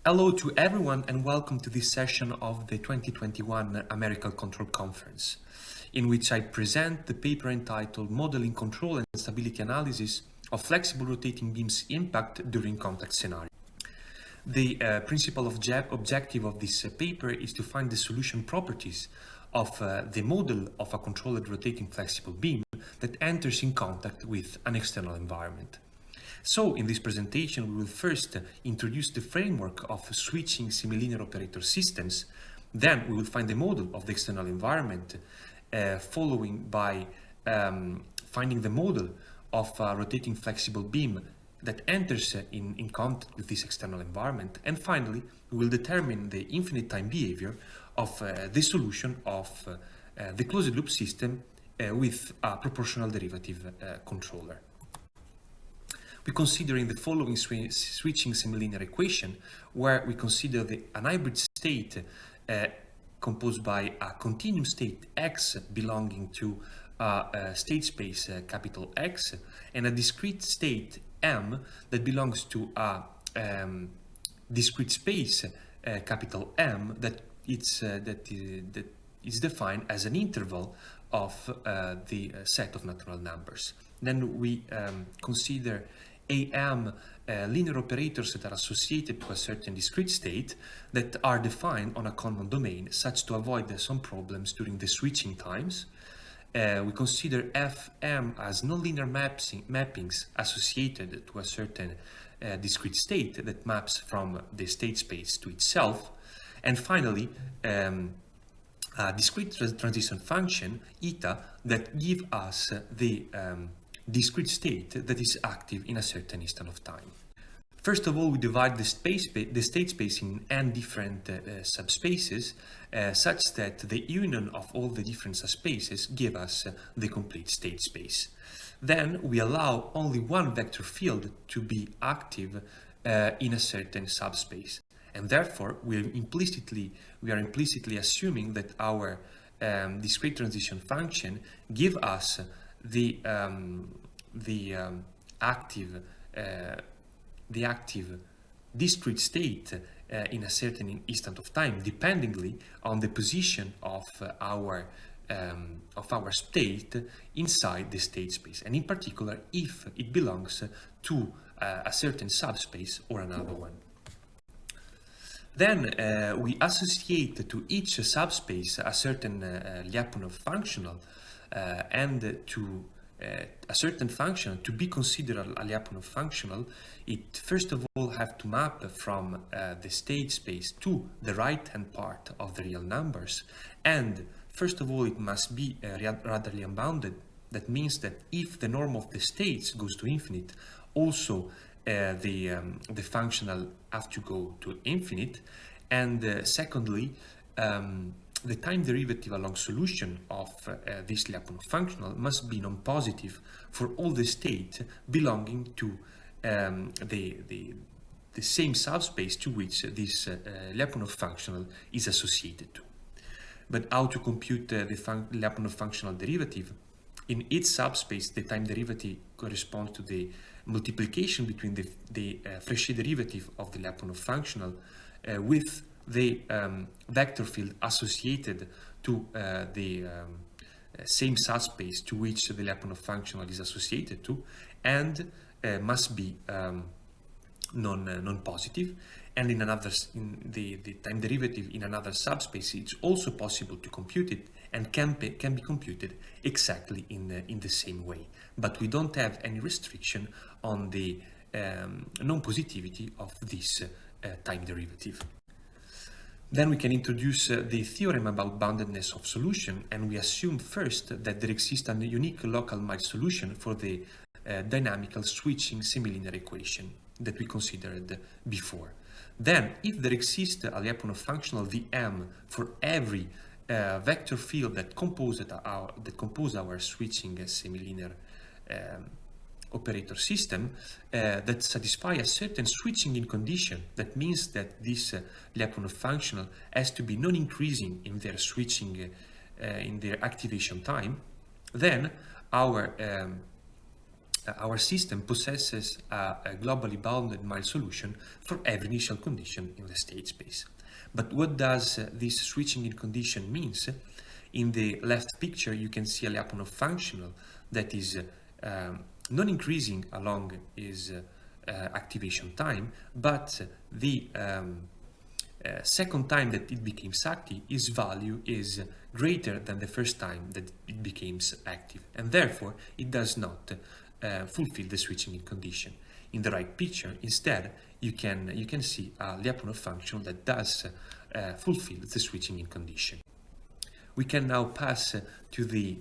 Hello to everyone and welcome to this session of the 2021 Numerical Control Conference, in which I present the paper entitled Modeling Control and Stability Analysis of Flexible Rotating Beams Impact During Contact Scenario. The principal objective of this paper is to find the solution properties of the model of a controlled rotating flexible beam that enters in contact with an external environment. So, in this presentation, we will first introduce the framework of switching semilinear operator systems. Then we will find the model of the external environment, following by finding the model of a rotating flexible beam that enters in contact with this external environment. And finally, we will determine the infinite time behavior of the solution of the closed loop system with a proportional derivative controller. We consider in the following switching semilinear equation, where we consider an hybrid state composed by a continuum state X belonging to a state space capital X and a discrete state M that belongs to a discrete space capital M that is defined as an interval of the set of natural numbers. Then we consider AM linear operators that are associated to a certain discrete state that are defined on a common domain, such to avoid some problems during the switching times. We consider FM as nonlinear mappings associated to a certain discrete state that maps from the state space to itself. And finally, a discrete transition function, eta, that give us the discrete state that is active in a certain instant of time. First of all, we divide the state space in n different subspaces, such that the union of all the different subspaces give us the complete state space. Then we allow only one vector field to be active in a certain subspace, and therefore we are implicitly assuming that our discrete transition function give us the active discrete state in a certain instant of time, dependingly on the position of our state inside the state space, and in particular if it belongs to a certain subspace or another one. Then we associate to each subspace a certain Lyapunov functional and to a certain function. To be considered a Lyapunov functional, it first of all have to map from the state space to the right-hand part of the real numbers, and first of all it must be radially unbounded. That means that if the norm of the states goes to infinite, also the functional have to go to infinite. And secondly, the time derivative along solution of this Lyapunov functional must be non-positive for all the states belonging to the same subspace to which this Lyapunov functional is associated to. But how to compute the Lyapunov functional derivative? In each subspace, the time derivative corresponds to the multiplication between the Frechet derivative of the Lyapunov functional with the vector field associated to the same subspace to which the Lyapunov functional is associated to, and must be non-positive. And in the time derivative in another subspace, it's also possible to compute it and can be computed exactly in the same way. But we don't have any restriction on the non-positivity of this time derivative. Then we can introduce the theorem about boundedness of solution, and we assume first that there exists a unique local mild solution for the dynamical switching semilinear equation that we considered before. Then, if there exists a Lyapunov functional Vm for every vector field that compose our switching semilinear operator system that satisfy a certain switching in condition, that means that this Lyapunov functional has to be non-increasing in their switching, in their activation time, then our our system possesses a globally bounded mild solution for every initial condition in the state space. But what does this switching in condition means? In the left picture, you can see a Lyapunov functional that is non-increasing along its activation time, but the second time that it becomes active, its value is greater than the first time that it becomes active, and therefore it does not fulfill the switching in condition. In the right picture, instead, you can see a Lyapunov function that does fulfill the switching in condition. We can now pass to the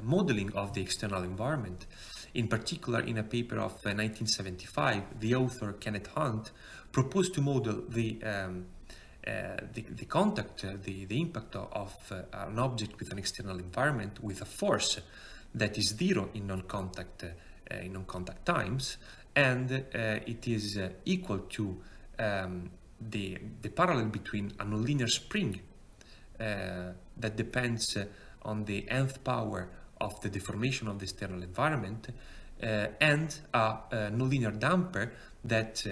modeling of the external environment. In particular, in a paper of 1975, the author Kenneth Hunt proposed to model the contact, the impact of an object with an external environment with a force that is zero in non-contact times, and it is equal to the parallel between a nonlinear spring that depends on the nth power of the deformation of the external environment and a nonlinear damper that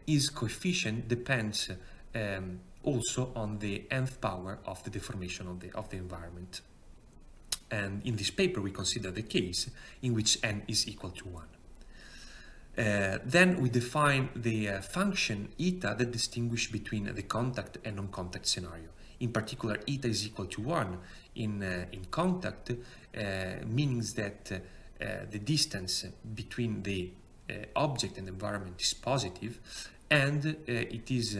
its coefficient depends also on the nth power of the deformation of the environment. And in this paper, we consider the case in which n is equal to 1. Then we define the function eta that distinguishes between the contact and non-contact scenario. In particular, eta is equal to 1 in contact, means that the distance between the object and environment is positive, and it is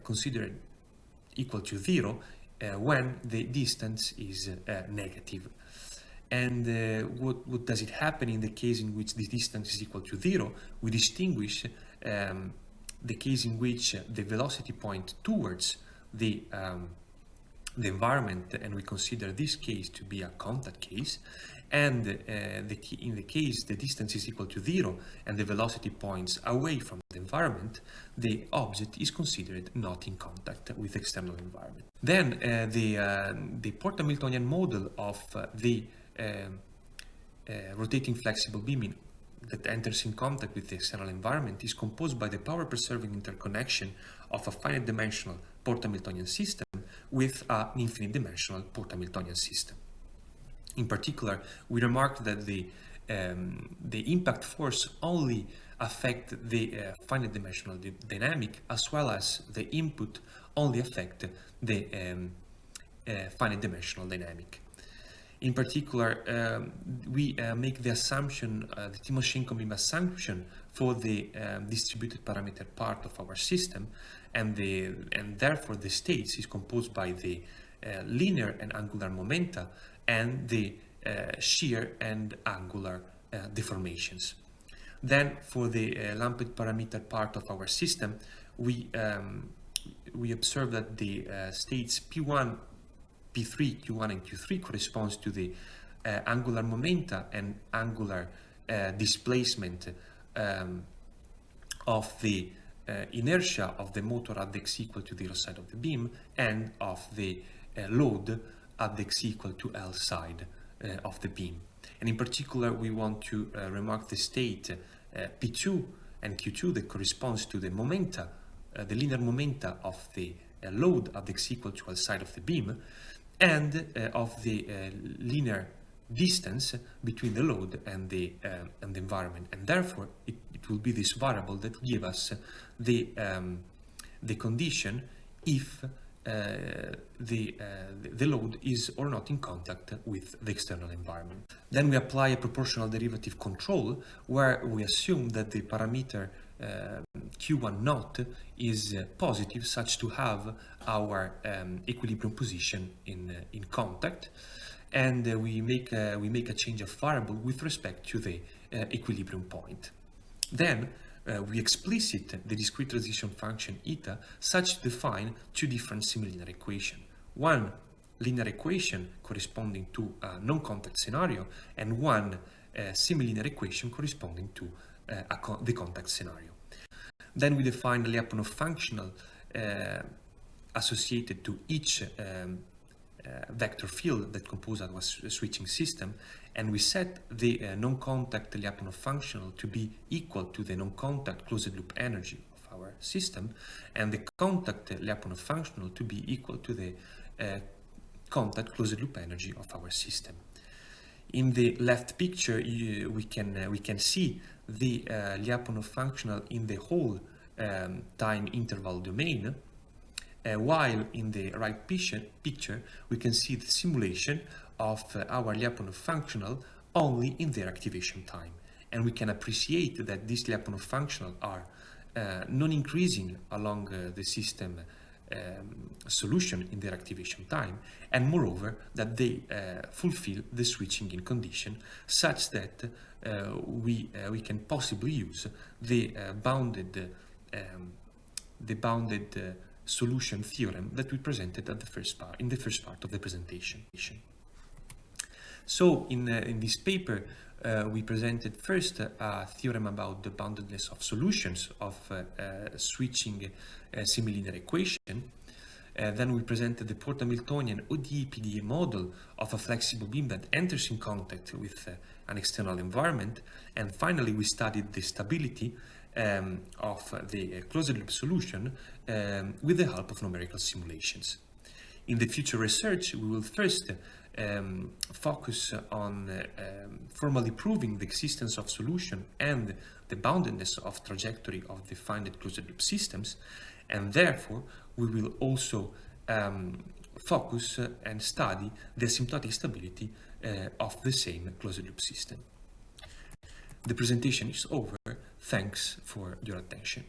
considered equal to 0 when the distance is negative. And what does it happen in the case in which the distance is equal to 0? We distinguish the case in which the velocity point towards the environment, and we consider this case to be a contact case, and in the case the distance is equal to 0 and the velocity points away from the environment, the object is considered not in contact with the external environment. Then the port-Hamiltonian model of the rotating flexible beam that enters in contact with the external environment is composed by the power-preserving interconnection of a finite-dimensional port-Hamiltonian system with an infinite-dimensional port-Hamiltonian system. In particular, we remarked that the impact force only affect the finite-dimensional dynamic, as well as the input only affect the finite-dimensional dynamic. In particular, we make the assumption, the Timoshenko beam assumption, for the distributed parameter part of our system, and therefore the states is composed by the linear and angular momenta and the shear and angular deformations. Then, for the lumped parameter part of our system, we observe that the states P1, P3, Q1 and Q3 corresponds to the angular momenta and angular displacement of the inertia of the motor at the x equal to 0 side of the beam, and of the load at the x equal to L side of the beam. And in particular, we want to remark the state P2 and Q2 that corresponds to the momenta, the linear momenta of the load at the x equal to L side of the beam, and of the linear distance between the load and the environment, and therefore it will be this variable that give us the condition if the load is or not in contact with the external environment. Then we apply a proportional derivative control, where we assume that the parameter Q1 naught is positive, such to have our equilibrium position in contact, and we make a change of variable with respect to the equilibrium point. Then we explicit the discrete transition function eta such to define two different semilinear equations. One linear equation corresponding to a non-contact scenario, and one semilinear equation corresponding to the contact scenario. Then we define the Lyapunov functional associated to each vector field that compose our switching system, and we set the non-contact Lyapunov functional to be equal to the non-contact closed loop energy of our system, and the contact Lyapunov functional to be equal to the contact closed loop energy of our system. In the left picture, we can see the Lyapunov functional in the whole time interval domain, while in the right picture we can see the simulation of our Lyapunov functional only in their activation time, and we can appreciate that these Lyapunov functional are non-increasing along the system solution in their activation time, and moreover that they fulfill the switching in condition such that we can possibly use the bounded solution theorem that we presented at the first part, in the first part of the presentation. So in this paper we presented first a theorem about the boundedness of solutions of switching semilinear equation. Then we presented the port-Hamiltonian ODE-PDA model of a flexible beam that enters in contact with an external environment. And finally, we studied the stability of the closed loop solution with the help of numerical simulations. In the future research, we will first focus on formally proving the existence of solution and the boundedness of trajectory of the finite closed loop systems, and therefore we will also focus and study the asymptotic stability of the same closed loop system. The presentation is over. Thanks for your attention.